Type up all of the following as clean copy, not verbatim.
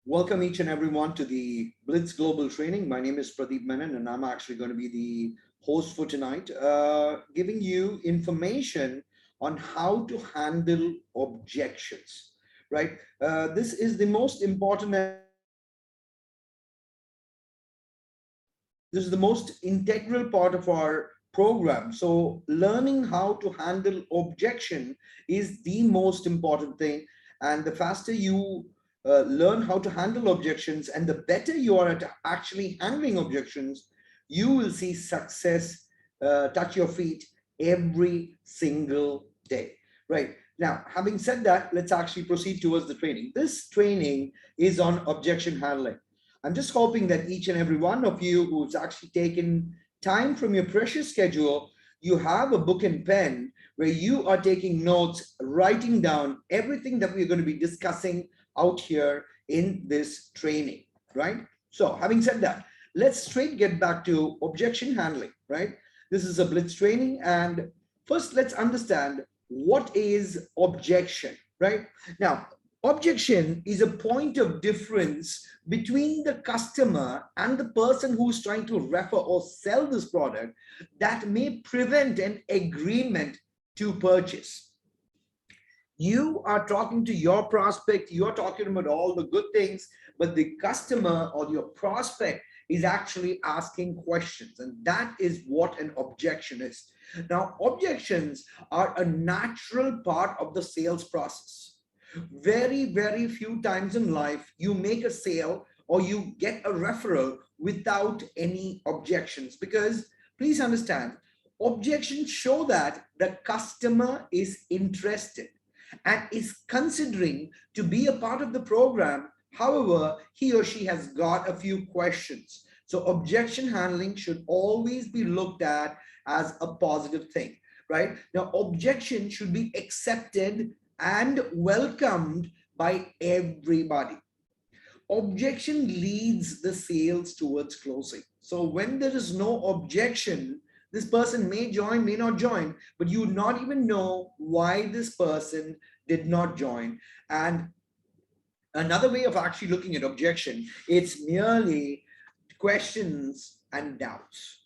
Welcome each and everyone to the Blitz Global Training. My name is Pradeep Menon, and I'm actually going to be the host for tonight, giving you information on how to handle objections, right? This is the most important this is the most integral part of our program. So learning how to handle objection is the most important thing. And the faster you learn how to handle objections and the better you are at actually handling objections, you will see success touch your feet every single day. Right. Now, having said that, let's actually proceed towards the training. This training is on objection handling. I'm just hoping that each and every one of you who's actually taken time from your precious schedule, you have a book and pen where you are taking notes, writing down everything that we're going to be discussing out here in this training, right? So having said that, let's straight get back to objection handling, right? This is a blitz training. And first, let's understand what is objection, right? Now, objection is a point of difference between the customer and the person who's trying to refer or sell this product that may prevent an agreement to purchase. You are talking to your prospect, you're talking about all the good things, but the customer or your prospect is actually asking questions. And that is what an objection is. Now, objections are a natural part of the sales process. Very few times in life you make a sale or you get a referral without any objections, because please understand, objections show that the customer is interested and is considering to be a part of the program. However, he or she has got a few questions. So objection handling should always be looked at as a positive thing, right? Now, objection should be accepted and welcomed by everybody. Objection leads the sales towards closing. So when there is no objection, this person may join, may not join, but you would not even know why this person did not join. And another way of actually looking at objection, it's merely questions and doubts.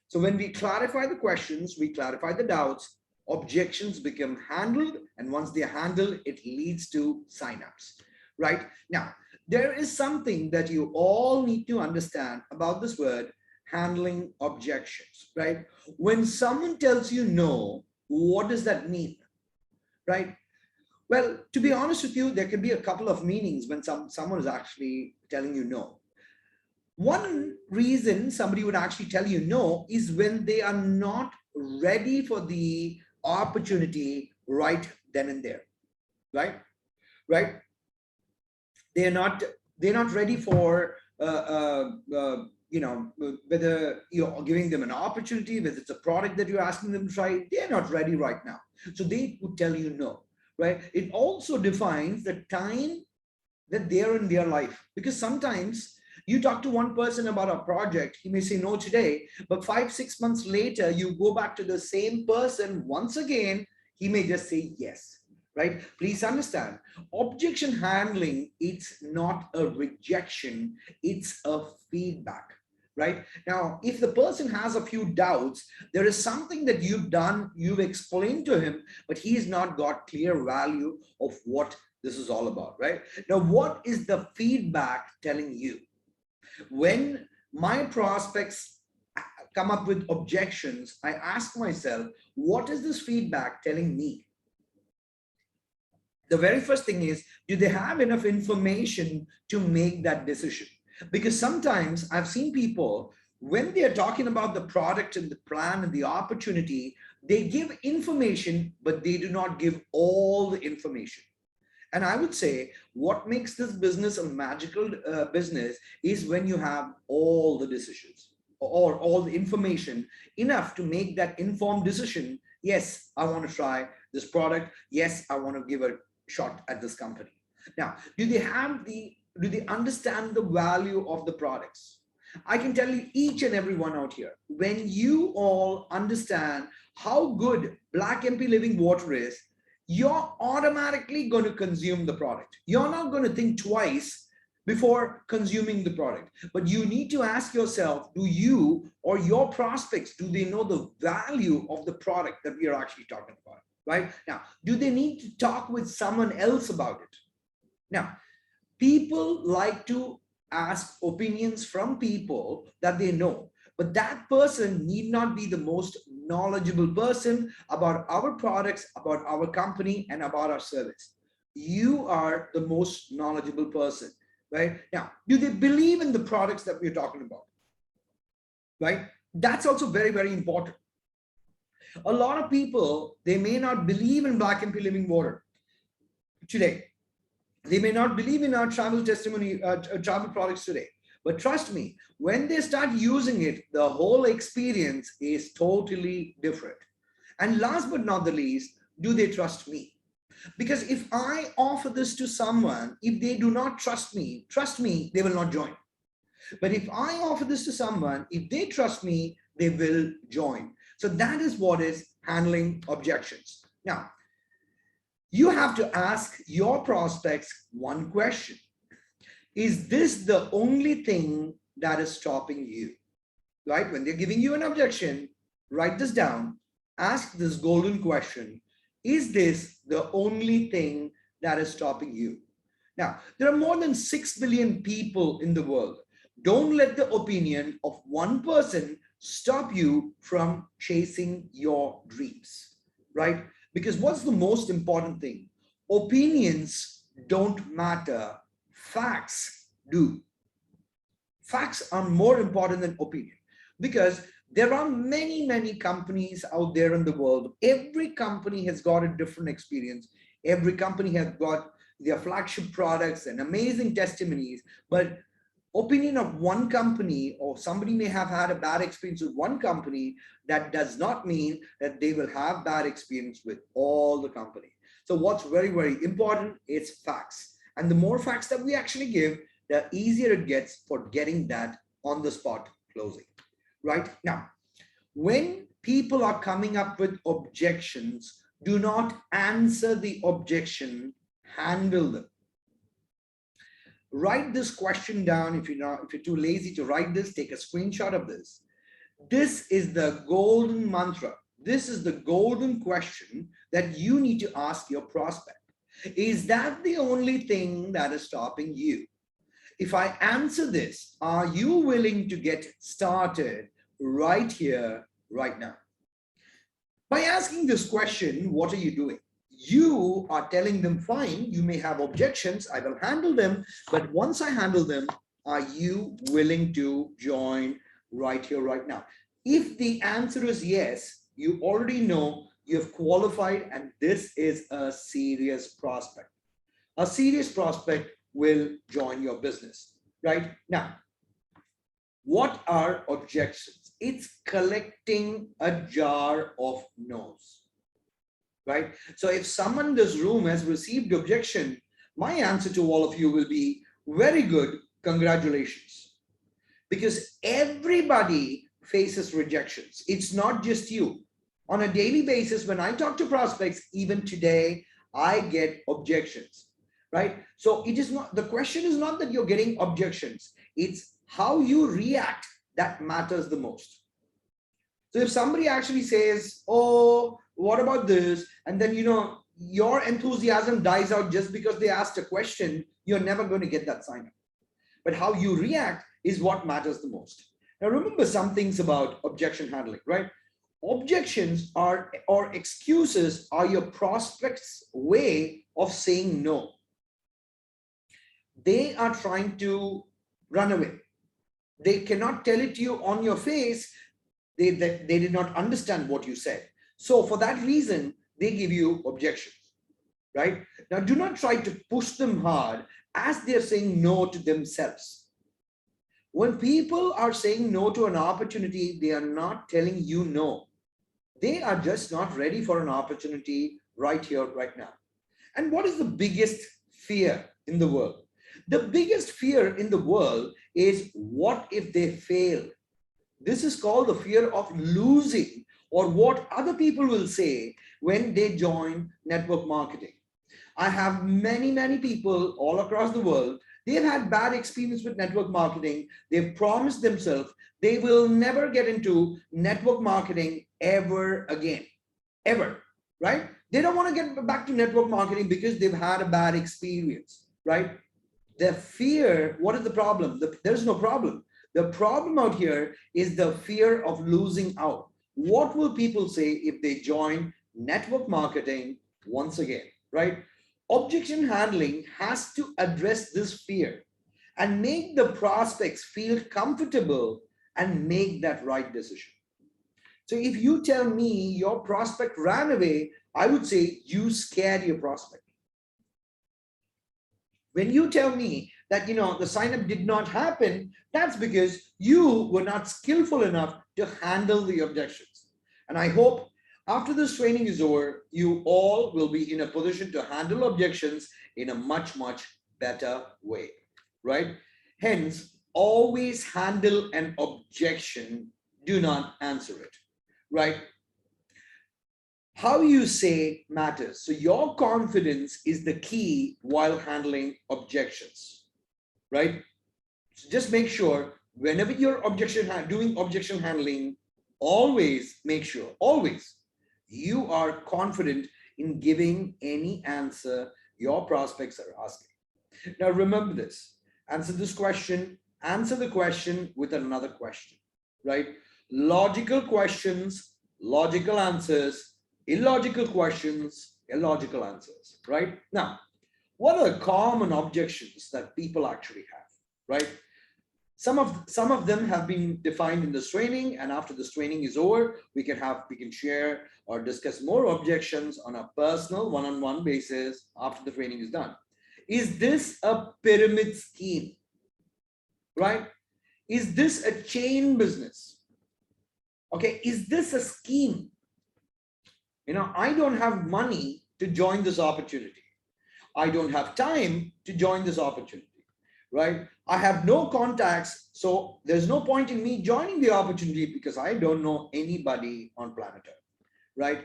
So when we clarify the questions, we clarify the doubts, objections become handled, and once they're handled, it leads to signups, right? Now, there is something that you all need to understand about this word, handling objections, right? When someone tells you no, what does that mean, right? Well, to be honest with you, there can be a couple of meanings when someone is actually telling you no. One reason somebody would actually tell you no is when they are not ready for the opportunity right then and there, right? Right? They're not ready for whether you're giving them an opportunity, whether it's a product that you're asking them to try, they're not ready right now. So they would tell you no, right? It also defines the time that they're in their life, because sometimes you talk to one person about a project, he may say no today, but 5-6 months later, you go back to the same person once again, he may just say yes, right? Please understand, objection handling, it's not a rejection, it's a feedback, right? Now, if the person has a few doubts, there is something that you've done, you've explained to him, but he's not got clear value of what this is all about, right? Now, what is the feedback telling you? When my prospects come up with objections, I ask myself, what is this feedback telling me? The very first thing is, do they have enough information to make that decision? Because sometimes I've seen people, when they're talking about the product and the plan and the opportunity, they give information, but they do not give all the information. And I would say what makes this business a magical business is when you have all the decisions or all the information enough to make that informed decision. Yes, I want to try this product. Yes, I want to give a shot at this company. Now, do they understand the value of the products? I can tell you, each and every one out here, when you all understand how good Black MP Living Water is, you're automatically going to consume the product. You're not going to think twice before consuming the product. But you need to ask yourself, do you or your prospects, do they know the value of the product that we are actually talking about, right? Now, do they need to talk with someone else about it? Now, people like to ask opinions from people that they know, but that person need not be the most knowledgeable person about our products, about our company, and about our service. You are the most knowledgeable person, right? Now, do they believe in the products that we're talking about, right? That's also very, very important. A lot of people, they may not believe in Black and Pea Living Water today. They may not believe in our travel testimony, travel products today. But trust me, when they start using it, the whole experience is totally different. And last but not the least, do they trust me? Because if I offer this to someone, if they do not trust me, they will not join. But if I offer this to someone, if they trust me, they will join. So that is what is handling objections. Now, you have to ask your prospects one question. Is this the only thing that is stopping you? Right? When they're giving you an objection, write this down, ask this golden question. Is this the only thing that is stopping you? Now, there are more than 6 billion people in the world. Don't let the opinion of one person stop you from chasing your dreams, right? Because what's the most important thing? Opinions don't matter. Facts do. Facts are more important than opinion, because there are many, many companies out there in the world. Every company has got a different experience. Every company has got their flagship products and amazing testimonies, but opinion of one company, or somebody may have had a bad experience with one company, that does not mean that they will have bad experience with all the company. So what's very, very important is facts. And the more facts that we actually give, the easier it gets for getting that on the spot closing. Right? Now, when people are coming up with objections, do not answer the objection, handle them. Write this question down. If you're too lazy to write this, take a screenshot of this. This is the golden mantra. This is the golden question that you need to ask your prospect. Is that the only thing that is stopping you? If I answer this, are you willing to get started right here, right now? By asking this question, what are you doing? You are telling them, fine, you may have objections, I will handle them, but once I handle them, are you willing to join right here, right now? If the answer is yes, you already know you have qualified, and this is a serious prospect. A serious prospect will join your business, right? Now, what are objections? It's collecting a jar of no's, right? So if someone in this room has received objection, my answer to all of you will be, very good, congratulations. Because everybody faces rejections. It's not just you. On a daily basis, when I talk to prospects, even today, I get objections, right? So it is not, the question is not that you're getting objections. It's how you react that matters the most. So if somebody actually says, oh, what about this? And then, your enthusiasm dies out just because they asked a question, you're never going to get that sign up. But how you react is what matters the most. Now, remember some things about objection handling, right? Objections or excuses are your prospect's way of saying no. They are trying to run away. They cannot tell it to you on your face. They did not understand what you said. So for that reason, they give you objections, right? Now, do not try to push them hard as they're saying no to themselves. When people are saying no to an opportunity, they are not telling you no. They are just not ready for an opportunity right here, right now. And what is the biggest fear in the world? The biggest fear in the world is, what if they fail? This is called the fear of losing, or what other people will say when they join network marketing. I have many, many people all across the world. They've had bad experience with network marketing. They've promised themselves they will never get into network marketing ever again, ever, right? They don't want to get back to network marketing because they've had a bad experience, right? The fear, what is the problem? There's no problem. The problem out here is the fear of losing out. What will people say if they join network marketing once again, right? Objection handling has to address this fear and make the prospects feel comfortable and make that right decision. So if you tell me your prospect ran away, I would say you scared your prospect. When you tell me that the sign up did not happen, that's because you were not skillful enough to handle the objections. And I hope after this training is over, you all will be in a position to handle objections in a much, much better way, right? Hence, always handle an objection, do not answer it, right? How you say matters. So your confidence is the key while handling objections, right? So just make sure whenever you're doing objection handling, always make sure, always, you are confident in giving any answer your prospects are asking. Now remember this, answer the question with another question, right? Logical questions, logical answers, illogical questions, illogical answers, right? Now, what are the common objections that people actually have, right? Some of them have been defined in this training, and after this training is over, we can share or discuss more objections on a personal one-on-one basis after the training is done. Is this a pyramid scheme, right? Is this a chain business? Okay, is this a scheme? I don't have money to join this opportunity. I don't have time to join this opportunity, right? I have no contacts, so there's no point in me joining the opportunity because I don't know anybody on planet Earth, right?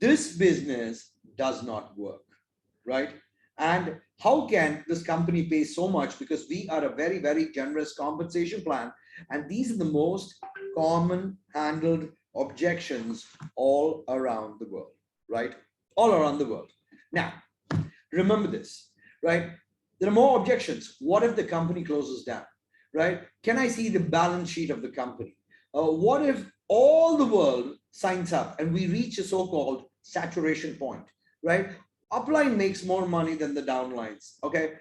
This business does not work, right? And how can this company pay so much? Because we are a very, very generous compensation plan. And these are the most common handled objections all around the world, right? All around the world. Now, remember this, right? There are more objections. What if the company closes down, right? Can I see the balance sheet of the company? What if all the world signs up and we reach a so-called saturation point, right? Upline makes more money than the downlines, okay?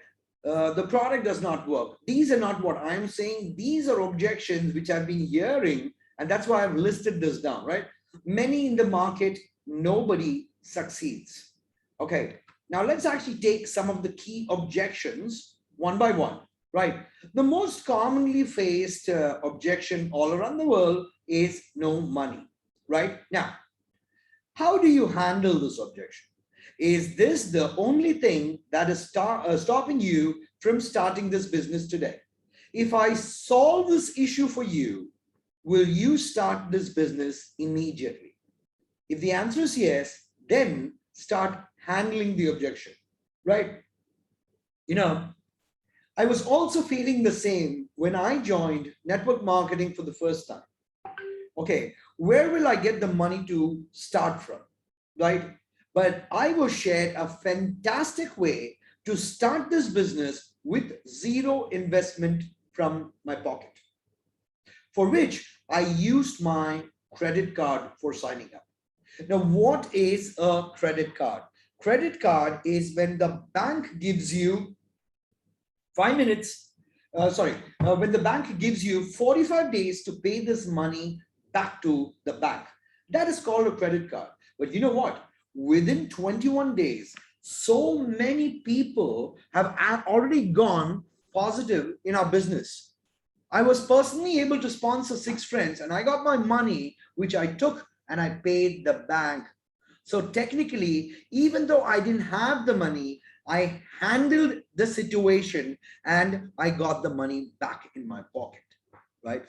The product does not work. These are not what I'm saying. These are objections which I've been hearing, and that's why I've listed this down, right? Many in the market, nobody succeeds. Okay, now let's actually take some of the key objections one by one, right? The most commonly faced objection all around the world is no money, right? Now, how do you handle this objection? Is this the only thing that is stopping you from starting this business today? If I solve this issue for you, will you start this business immediately? If the answer is yes, then start handling the objection, right? I was also feeling the same when I joined network marketing for the first time. Okay, where will I get the money to start from, right? But I was shared a fantastic way to start this business with zero investment from my pocket, for which I used my credit card for signing up. Now, what is a credit card? Credit card is when the bank gives you 5 minutes, when the bank gives you 45 days to pay this money back to the bank. That is called a credit card. But you know what? Within 21 days, so many people have already gone positive in our business. I was personally able to sponsor 6 friends, and I got my money, which I took and I paid the bank. So technically, even though I didn't have the money, I handled the situation and I got the money back in my pocket, right?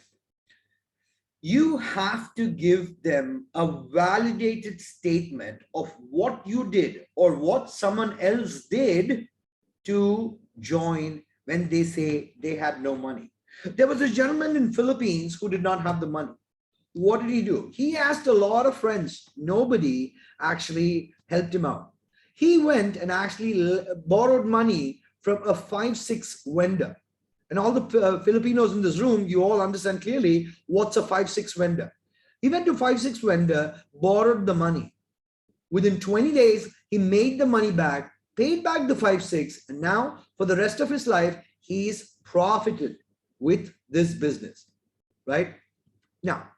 You have to give them a validated statement of what you did or what someone else did to join when they say they had no money. There was a gentleman in Philippines who did not have the money. What did he do? He asked a lot of friends. Nobody actually helped him out. He went and actually borrowed money from a 5-6 vendor. And all the Filipinos in this room, you all understand clearly what's a 5-6 vendor. He went to 5-6 vendor, borrowed the money. Within 20 days, he made the money back, paid back the 5-6, and now for the rest of his life, he's profited with this business, right? Now,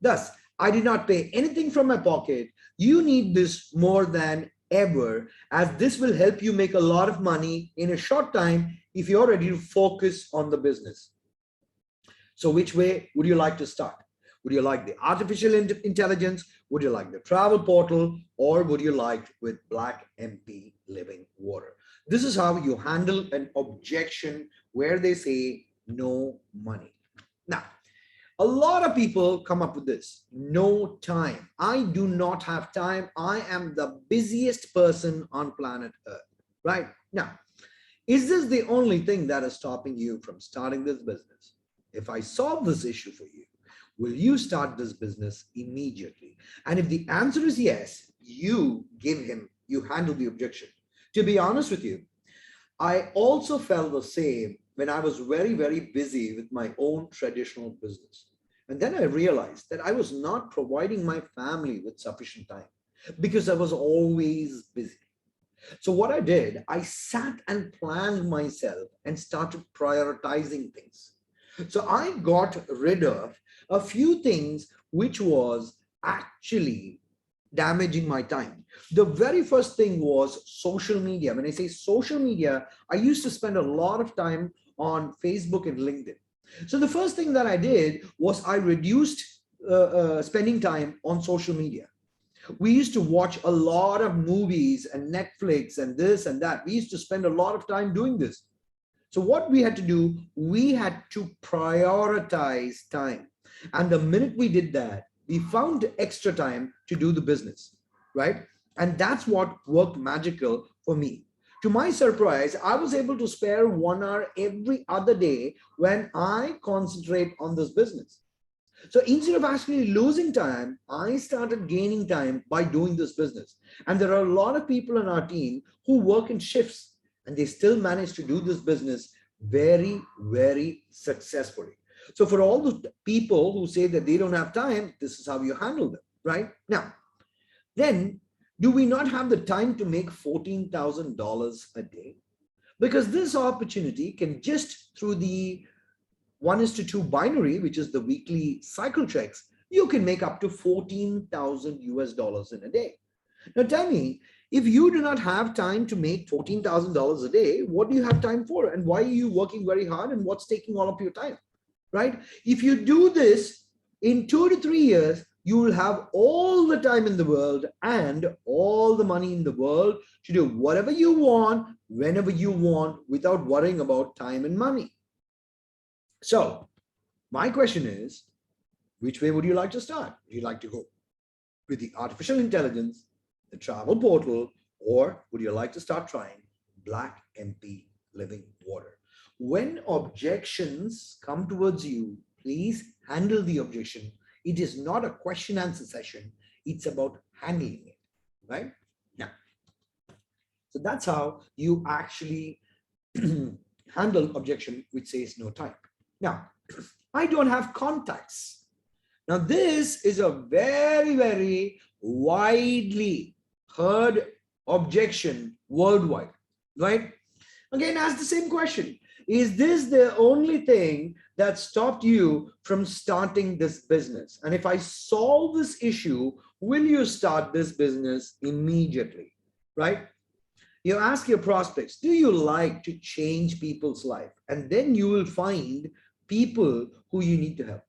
thus, I did not pay anything from my pocket. You need this more than ever, as this will help you make a lot of money in a short time if you're ready to focus on the business. So which way would you like to start? Would you like the artificial intelligence? Would you like the travel portal? Or would you like with black MP living water? This is how you handle an objection where they say no money. Now, a lot of people come up with this: no time. I do not have time. I am the busiest person on planet Earth, right? Now, is this the only thing that is stopping you from starting this business? If I solve this issue for you, will you start this business immediately? And if the answer is yes, you handle the objection. To be honest with you, I also felt the same when I was very, very busy with my own traditional business. And then I realized that I was not providing my family with sufficient time because I was always busy. So what I did, I sat and planned myself and started prioritizing things. So I got rid of a few things which was actually damaging my time. The very first thing was social media. When I say social media, I used to spend a lot of time on Facebook and LinkedIn. So the first thing that I did was I reduced spending time on social media. We used to watch a lot of movies and Netflix and this and that. We used to spend a lot of time doing this. So what we had to do, we had to prioritize time. And the minute we did that, we found extra time to do the business, right? And that's what worked magical for me. To my surprise, I was able to spare 1 hour every other day when I concentrate on this business. So instead of actually losing time, I started gaining time by doing this business. And there are a lot of people in our team who work in shifts and they still manage to do this business very, very successfully. So for all the people who say that they don't have time, this is how you handle them, right? Now, then do we not have the time to make $14,000 a day? Because this opportunity can just through the 1:2 binary, which is the weekly cycle checks, you can make up to 14,000 US dollars in a day. Now tell me, if you do not have time to make $14,000 a day, what do you have time for? And why are you working very hard and what's taking all of your time, right? If you do this in 2 to 3 years, you will have all the time in the world and all the money in the world to do whatever you want, whenever you want, without worrying about time and money. So my question is, which way would you like to start? Would you like to go with the artificial intelligence, the travel portal, or would you like to start trying black MP living water? When objections come towards you, please handle the objection. It is not a question answer session. It's about handling it, right? Now, so that's how you actually handle objection which says no time. Now, I don't have contacts. Now, this is a very, very widely heard objection worldwide, right? Again, ask the same question. Is this the only thing that stopped you from starting this business? And if I solve this issue, will you start this business immediately, right? You ask your prospects, do you like to change people's life? And then you will find people who you need to help.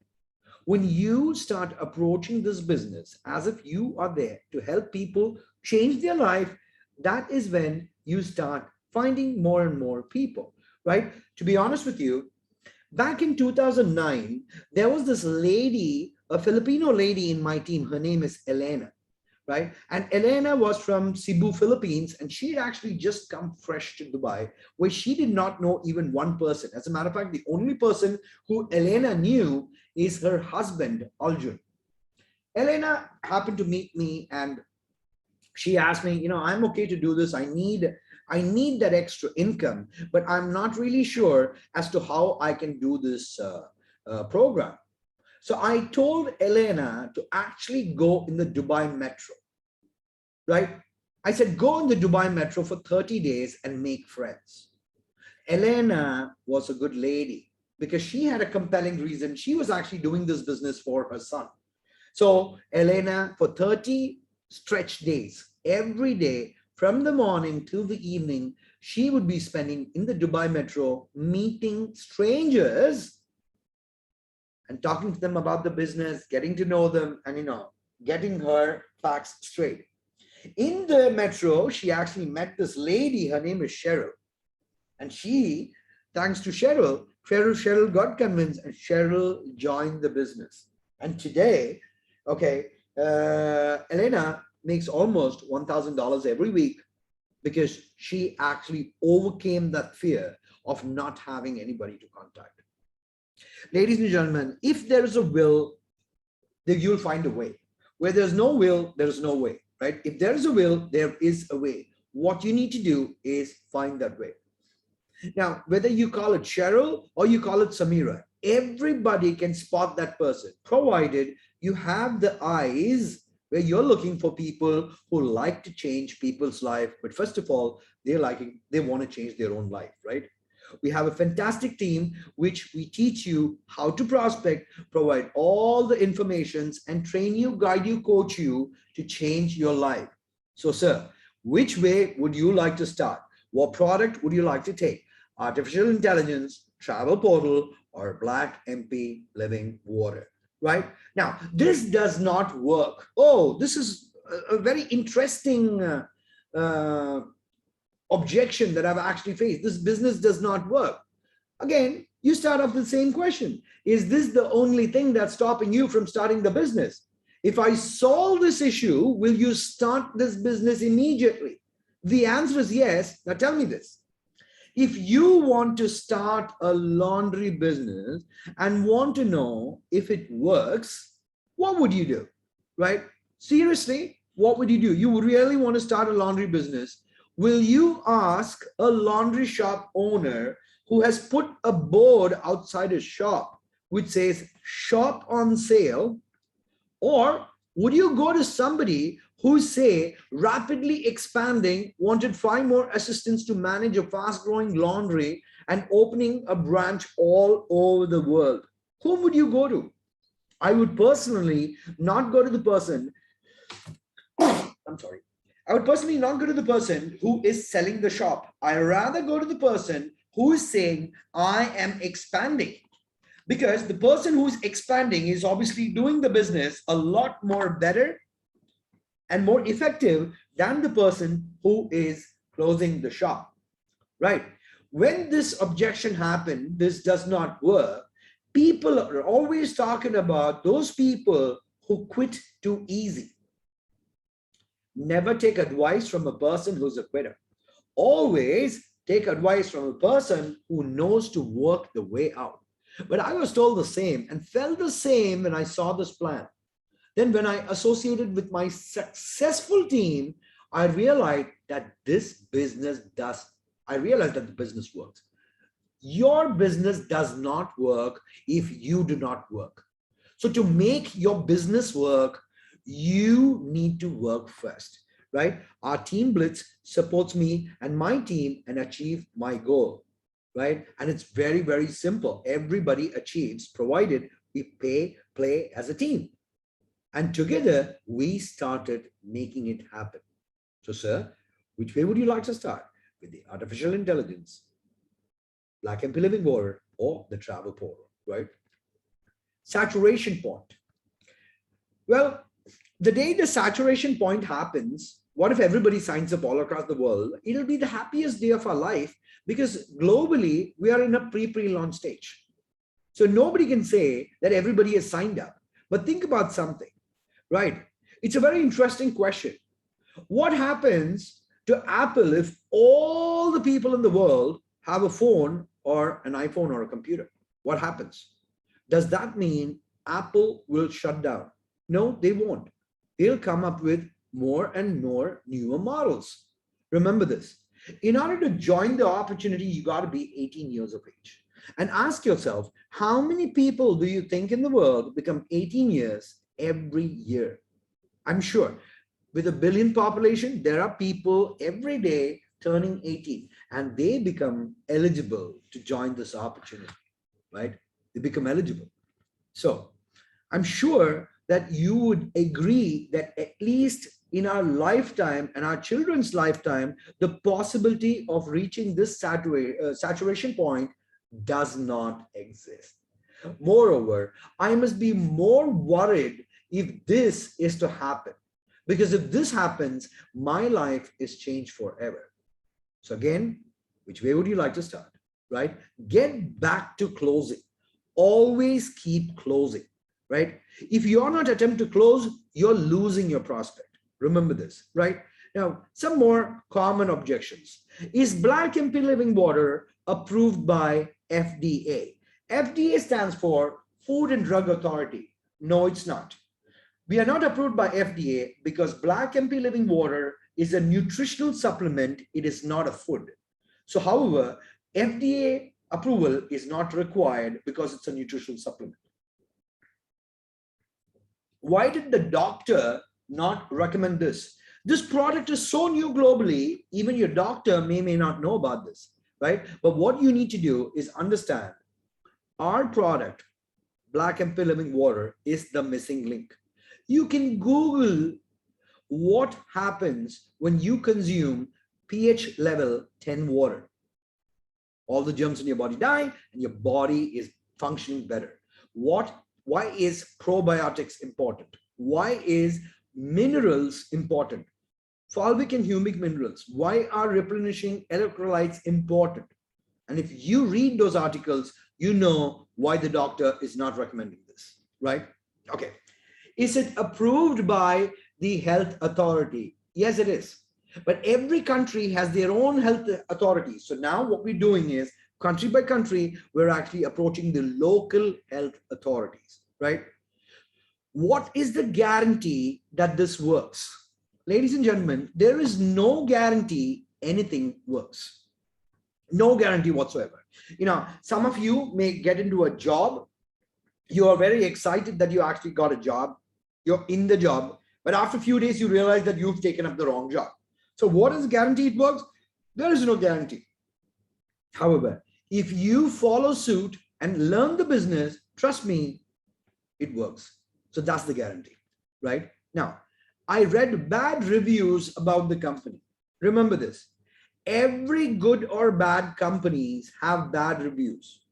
When you start approaching this business as if you are there to help people change their life, that is when you start finding more and more people, right? To be honest with you, back in 2009, there was this lady, a Filipino lady in my team. Her name is Elena. right? And Elena was from Cebu, Philippines, and she had actually just come fresh to Dubai, where she did not know even one person. As a matter of fact, the only person who Elena knew is her husband, Aljun. Elena happened to meet me and she asked me, I'm okay to do this. I need that extra income, but I'm not really sure as to how I can do this program. So I told Elena to actually go in the Dubai Metro, right? I said, go in the Dubai Metro for 30 days and make friends. Elena was a good lady because she had a compelling reason. She was actually doing this business for her son. So Elena, for 30 stretch days, every day from the morning till the evening, she would be spending in the Dubai Metro meeting strangers and talking to them about the business, getting to know them, and getting her facts straight. In the metro, she actually met this lady. Her name is Cheryl. And she, thanks to Cheryl got convinced and Cheryl joined the business. And today, okay, Elena makes almost $1,000 every week because she actually overcame that fear of not having anybody to contact. Ladies and gentlemen, if there is a will, then you'll find a way. Where there's no will, there is no way, right? If there is a will, there is a way. What you need to do is find that way. Now, whether you call it Cheryl or you call it Samira, everybody can spot that person, provided you have the eyes where you're looking for people who like to change people's life. But first of all, they want to change their own life, right? We have a fantastic team, which we teach you how to prospect, provide all the informations and train you, guide you, coach you to change your life. So, sir, which way would you like to start? What product would you like to take? Artificial intelligence, travel portal, or black MP living water, right? Now, this does not work. Oh, this is a very interesting objection that I've actually faced. This business does not work. Again, you start off with the same question. Is this the only thing that's stopping you from starting the business? If I solve this issue, will you start this business immediately? The answer is yes. Now tell me this. If you want to start a laundry business and want to know if it works, what would you do, right? Seriously, what would you do? You would really want to start a laundry business. Will you ask a laundry shop owner who has put a board outside his shop which says shop on sale? Or would you go to somebody who say rapidly expanding, wanted 5 more assistants to manage a fast growing laundry and opening a branch all over the world? Whom would you go to? I would personally not go to the person, I'm sorry. I would personally not go to the person who is selling the shop. I rather go to the person who is saying, I am expanding. Because the person who's expanding is obviously doing the business a lot more better and more effective than the person who is closing the shop, right? When this objection happened, this does not work. People are always talking about those people who quit too easy. Never take advice from a person who's a quitter. Always take advice from a person who knows to work the way out. But I was told the same and felt the same when I saw this plan. Then when I associated with my successful team, I realized that the business works. Your business does not work if you do not work. So to make your business work, you need to work first, right? Our team Blitz supports me and my team and achieve my goal, right? And it's very, very simple. Everybody achieves, provided we play as a team. And together, we started making it happen. So, sir, which way would you like to start? With the artificial intelligence, black MP living water, or the travel portal, right? Saturation point. Well, the day the saturation point happens, what if everybody signs up all across the world? It'll be the happiest day of our life because globally, we are in a pre-launch stage. So nobody can say that everybody has signed up. But think about something, right? It's a very interesting question. What happens to Apple if all the people in the world have a phone or an iPhone or a computer? What happens? Does that mean Apple will shut down? No, they won't. They'll come up with more and more newer models. Remember this. In order to join the opportunity, you got to be 18 years of age. And ask yourself, how many people do you think in the world become 18 years every year? I'm sure with a billion population, there are people every day turning 18 and they become eligible to join this opportunity, right? They become eligible. So I'm sure that you would agree that at least in our lifetime and our children's lifetime, the possibility of reaching this saturation point does not exist. Moreover, I must be more worried if this is to happen, because if this happens, my life is changed forever. So again, which way would you like to start, right? Get back to closing. Always keep closing, right? If you're not attempting to close, you're losing your prospect. Remember this, right? Now, some more common objections. Is black MP living water approved by FDA? FDA stands for Food and Drug Authority. No, it's not. We are not approved by FDA because black MP living water is a nutritional supplement. It is not a food. So, however, FDA approval is not required because it's a nutritional supplement. Why did the doctor not recommend this? This product is so new globally, even your doctor may not know about this, right? But what you need to do is understand our product, Black MP Living Water, is the missing link. You can Google what happens when you consume pH level 10 water. All the germs in your body die and your body is functioning better. Why is probiotics important? Why is minerals important? Fulvic and humic minerals. Why are replenishing electrolytes important? And if you read those articles, you know why the doctor is not recommending this, right? Okay. Is it approved by the health authority? Yes, it is. But every country has their own health authority. So now what we're doing is country by country, we're actually approaching the local health authorities, right? What is the guarantee that this works? Ladies and gentlemen, there is no guarantee anything works. No guarantee whatsoever. You know, some of you may get into a job. You are very excited that you actually got a job. You're in the job. But after a few days, you realize that you've taken up the wrong job. So what is the guarantee it works? There is no guarantee. However, if you follow suit and learn the business, trust me, it works. So that's the guarantee, right? Now, I read bad reviews about the company. Remember this. Every good or bad companies have bad reviews.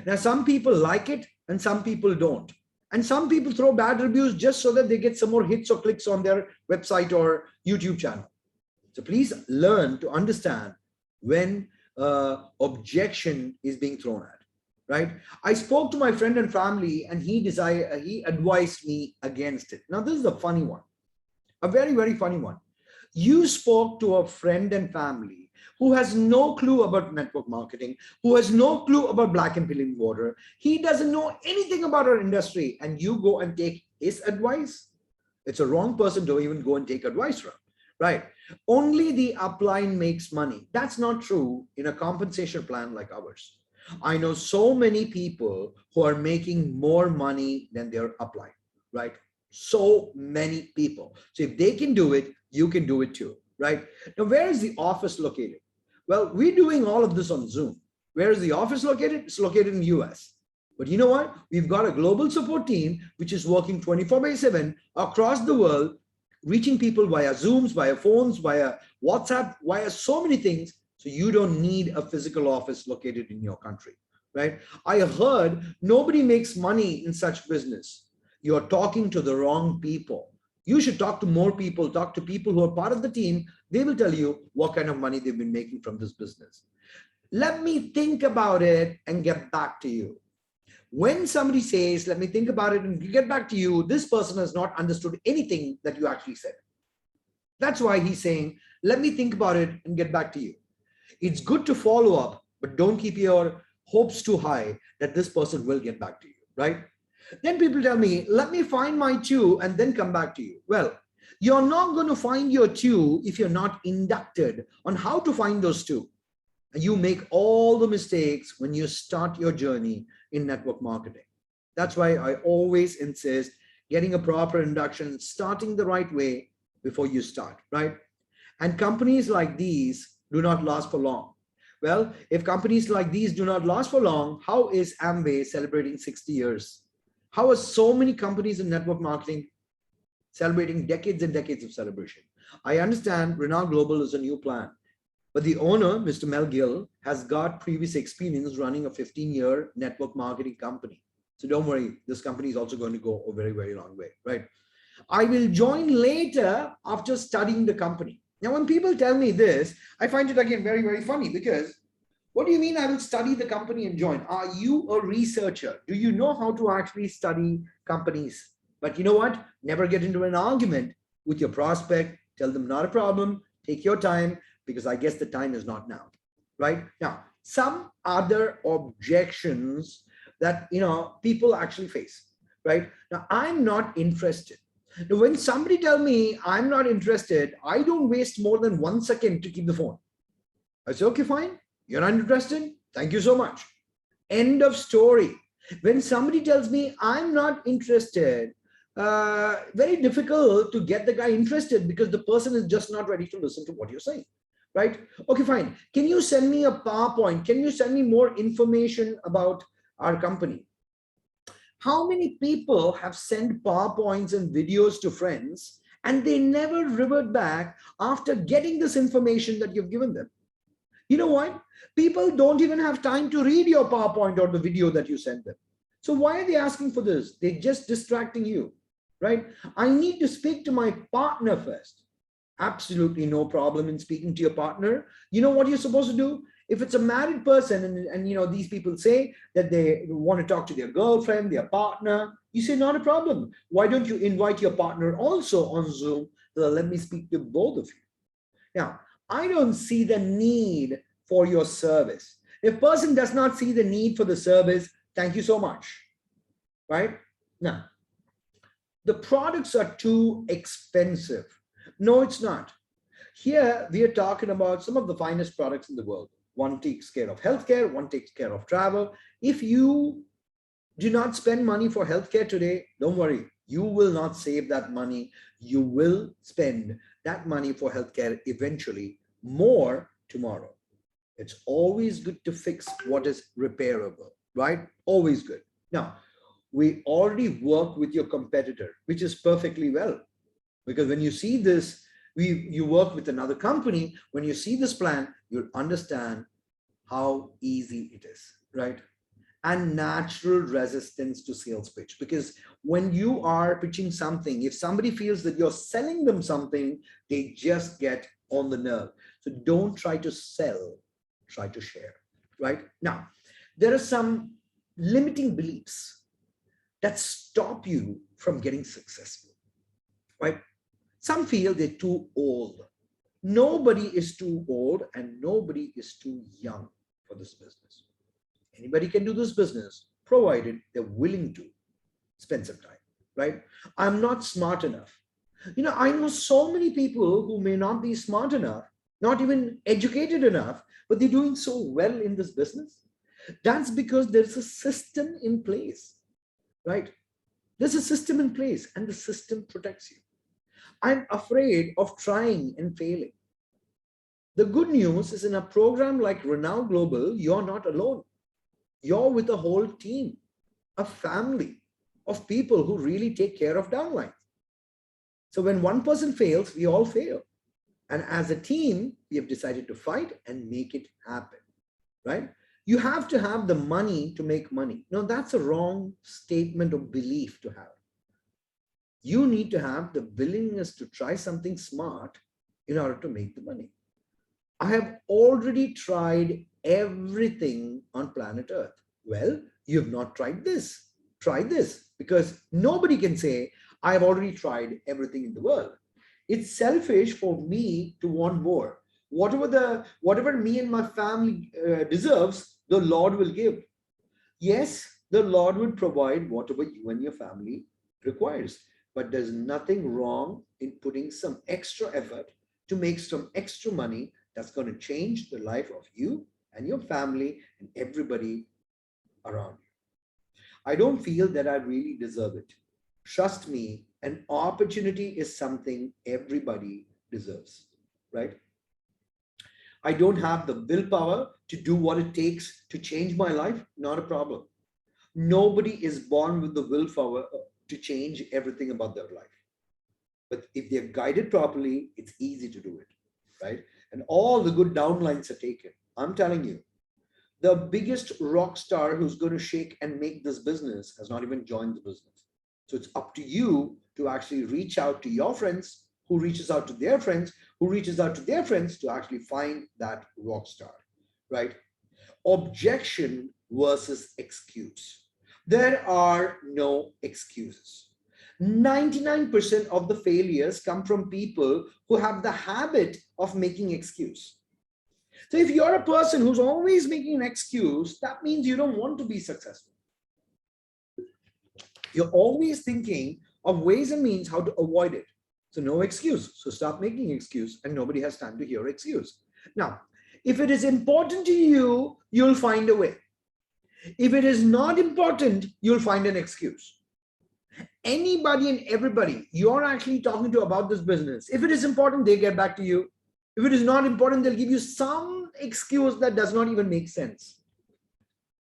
Now, some people like it and some people don't. And some people throw bad reviews just so that they get some more hits or clicks on their website or YouTube channel. So please learn to understand when objection is being thrown at, right? I spoke to my friend and family and he advised me against it. Now, this is a funny one, a very, very funny one. You spoke to a friend and family who has no clue about network marketing, who has no clue about Black MP Living Water. He doesn't know anything about our industry, and you go and take his advice. It's a wrong person to even go and take advice from, right? Only the upline makes money. That's not true in a compensation plan like ours. I know so many people who are making more money than their upline, right? So many people. So if they can do it, you can do it too, right? Now, where is the office located? Well, we're doing all of this on Zoom. Where is the office located? It's located in the US. But you know what? We've got a global support team, which is working 24/7 across the world, reaching people via Zooms, via phones, via WhatsApp, via so many things. So you don't need a physical office located in your country, right? I heard nobody makes money in such business. You're talking to the wrong people. You should talk to more people, talk to people who are part of the team. They will tell you what kind of money they've been making from this business. Let me think about it and get back to you. When somebody says, let me think about it and get back to you, this person has not understood anything that you actually said. That's why he's saying, let me think about it and get back to you. It's good to follow up, but don't keep your hopes too high that this person will get back to you, right? Then people tell me, let me find my two and then come back to you. Well, you're not going to find your two if you're not inducted on how to find those two. And you make all the mistakes when you start your journey in network marketing. That's why I always insist getting a proper induction, starting the right way before you start, right? And companies like these do not last for long. Well, if companies like these do not last for long, how is Amway celebrating 60 years? How are so many companies in network marketing celebrating decades and decades of celebration? I understand Renault Global is a new plan, but the owner, Mr. Mel Gill, has got previous experience running a 15-year network marketing company. So don't worry, this company is also going to go a very, very long way, right? I will join later after studying the company. Now, when people tell me this, I find it again very, very funny because what do you mean I will study the company and join? Are you a researcher? Do you know how to actually study companies? But you know what? Never get into an argument with your prospect. Tell them not a problem. Take your time because I guess the time is not now, right? Now, some other objections that, people actually face, right? Now, I'm not interested. Now, when somebody tell me I'm not interested, I don't waste more than 1 second to keep the phone. I say, okay, fine. You're not interested? Thank you so much. End of story. When somebody tells me I'm not interested, very difficult to get the guy interested because the person is just not ready to listen to what you're saying, right? Okay, fine. Can you send me a PowerPoint? Can you send me more information about our company? How many people have sent PowerPoints and videos to friends and they never revert back after getting this information that you've given them? You know what? People don't even have time to read your PowerPoint or the video that you send them. So why are they asking for this? They're just distracting you, right? I need to speak to my partner first. Absolutely no problem in speaking to your partner. You know what you're supposed to do? If it's a married person and these people say that they want to talk to their girlfriend, their partner, you say not a problem. Why don't you invite your partner also on Zoom? So let me speak to both of you. Now, I don't see the need for your service. If a person does not see the need for the service, thank you so much, right? Now, the products are too expensive. No, it's not. Here, we are talking about some of the finest products in the world. One takes care of healthcare, one takes care of travel. If you do not spend money for healthcare today, don't worry, you will not save that money. You will spend that money for healthcare eventually more tomorrow. It's always good to fix what is repairable, right? Always good. Now, we already work with your competitor, which is perfectly well. Because when you see this, you work with another company, when you see this plan, you'll understand how easy it is, right? And natural resistance to sales pitch. Because when you are pitching something, if somebody feels that you're selling them something, they just get on the nerve. So don't try to sell, try to share, right? Now, there are some limiting beliefs that stop you from getting successful, right? Some feel they're too old. Nobody is too old and nobody is too young for this business. Anybody can do this business, provided they're willing to spend some time, right? I'm not smart enough. I know so many people who may not be smart enough, not even educated enough, but they're doing so well in this business. That's because there's a system in place, right? There's a system in place and the system protects you. I'm afraid of trying and failing. The good news is in a program like Renault Global, you're not alone. You're with a whole team, a family of people who really take care of downlines. So when one person fails, we all fail. And as a team, we have decided to fight and make it happen, right? You have to have the money to make money. No, that's a wrong statement of belief to have. You need to have the willingness to try something smart in order to make the money. I have already tried everything on planet Earth. Well, you have not tried this. Try this, because nobody can say, I've already tried everything in the world. It's selfish for me to want more. Whatever me and my family deserves, the Lord will give. Yes, the Lord will provide whatever you and your family requires, but there's nothing wrong in putting some extra effort to make some extra money that's going to change the life of you and your family and everybody around you. I don't feel that I really deserve it. Trust me, an opportunity is something everybody deserves, right? I don't have the willpower to do what it takes to change my life, not a problem. Nobody is born with the willpower to change everything about their life. But if they're guided properly, it's easy to do it, right? And all the good downlines are taken. I'm telling you, the biggest rock star who's going to shake and make this business has not even joined the business. So it's up to you to actually reach out to your friends, who reaches out to their friends, who reaches out to their friends to actually find that rock star, right? Objection versus excuse. There are no excuses. 99% of the failures come from people who have the habit of making excuse. So if you're a person who's always making an excuse, that means you don't want to be successful. You're always thinking of ways and means how to avoid it. So no excuse. So stop making excuse, and nobody has time to hear excuse. Now, if it is important to you, you'll find a way. If it is not important, you'll find an excuse. Anybody and everybody you're actually talking to about this business, if it is important, they get back to you. If it is not important, they'll give you some excuse that does not even make sense.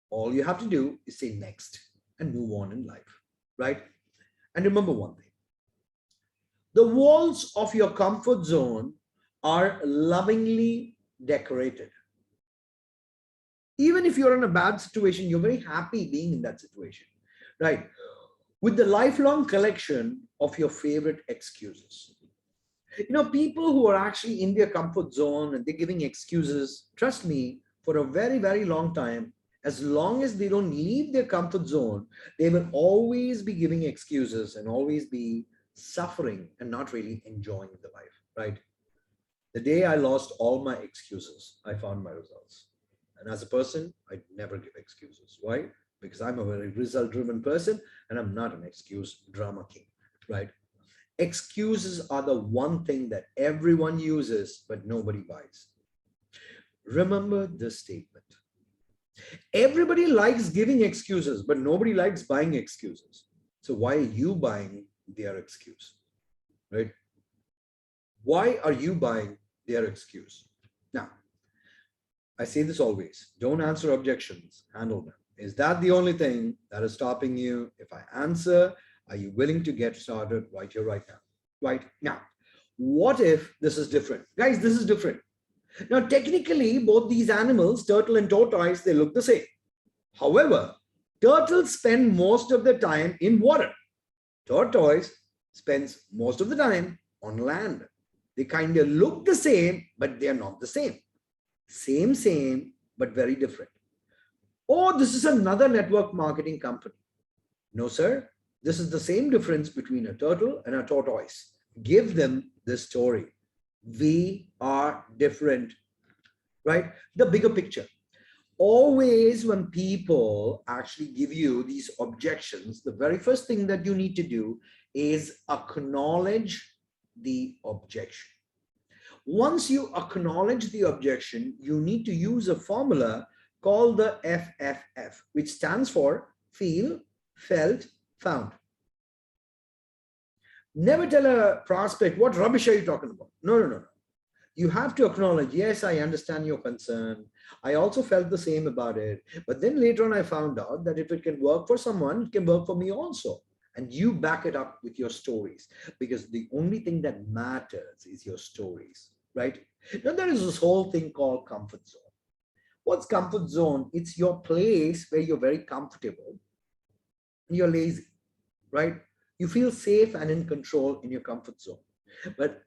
All you have to do is say next and move on in life, right? And remember one thing. The walls of your comfort zone are lovingly decorated. Even if you're in a bad situation, you're very happy being in that situation, right? With the lifelong collection of your favorite excuses. People who are actually in their comfort zone and they're giving excuses, trust me, for a very, very long time, as long as they don't leave their comfort zone, they will always be giving excuses and always be suffering and not really enjoying the life, right? The day I lost all my excuses, I found my results. And as a person, I never give excuses. Why? Because I'm a very result-driven person and I'm not an excuse drama king, right? Excuses are the one thing that everyone uses, but nobody buys. Remember this statement. Everybody likes giving excuses, but nobody likes buying excuses. So why are you buying their excuse, right? Why are you buying their excuse? Now, I say this always, don't answer objections, handle them. Is that the only thing that is stopping you? If I answer, are you willing to get started right here, right now? Right now, what if this is different? Guys, this is different. Now, technically, both these animals, turtle and tortoise, they look the same. However, turtles spend most of the time in water. Tortoise spends most of the time on land. They kind of look the same, but they are not the same. Same, but very different. Oh, this is another network marketing company. No, sir. This is the same difference between a turtle and a tortoise. Give them this story. We are different, right? The bigger picture. Always when people actually give you these objections, the very first thing that you need to do is acknowledge the objection. Once you acknowledge the objection, you need to use a formula called the FFF, which stands for feel, felt, found. Never tell a prospect, what rubbish are you talking about? No. You have to acknowledge, yes, I understand your concern. I also felt the same about it. But then later on, I found out that if it can work for someone, it can work for me also. And you back it up with your stories, because the only thing that matters is your stories, right? Now, there is this whole thing called comfort zone. What's comfort zone? It's your place where you're very comfortable and you're lazy, right? You feel safe and in control in your comfort zone. But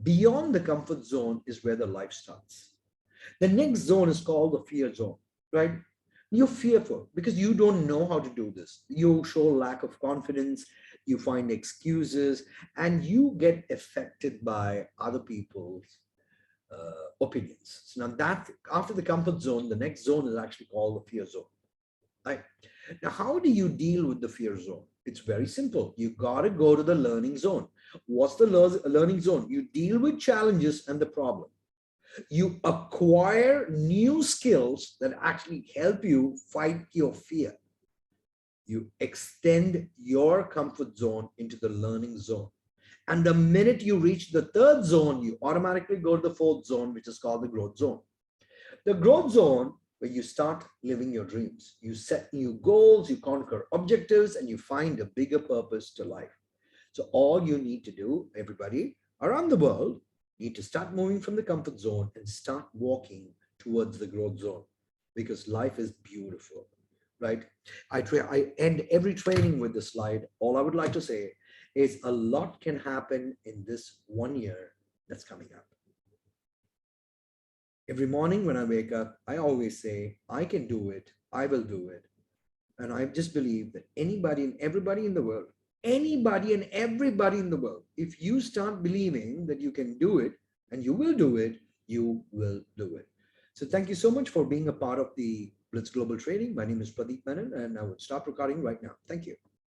beyond the comfort zone is where the life starts. The next zone is called the fear zone, right? You're fearful because you don't know how to do this. You show lack of confidence, you find excuses, and you get affected by other people's opinions. So now that after the comfort zone, the next zone is actually called the fear zone. Right? Now, how do you deal with the fear zone? It's very simple. You got to go to the learning zone. What's the learning zone? You deal with challenges and the problem. You acquire new skills that actually help you fight your fear. You extend your comfort zone into the learning zone. And the minute you reach the third zone, you automatically go to the fourth zone, which is called the growth zone. The growth zone, where you start living your dreams. You set new goals, you conquer objectives, and you find a bigger purpose to life. So all you need to do, everybody around the world, need to start moving from the comfort zone and start walking towards the growth zone, because life is beautiful, right? I end every training with this slide. All I would like to say is a lot can happen in this 1 year that's coming up. Every morning when I wake up, I always say, I can do it, I will do it. And I just believe that anybody and everybody in the world, anybody and everybody in the world, if you start believing that you can do it and you will do it, you will do it. So thank you so much for being a part of the Blitz Global Trading. My name is Pradeep Menon, and I would stop recording right now. Thank you.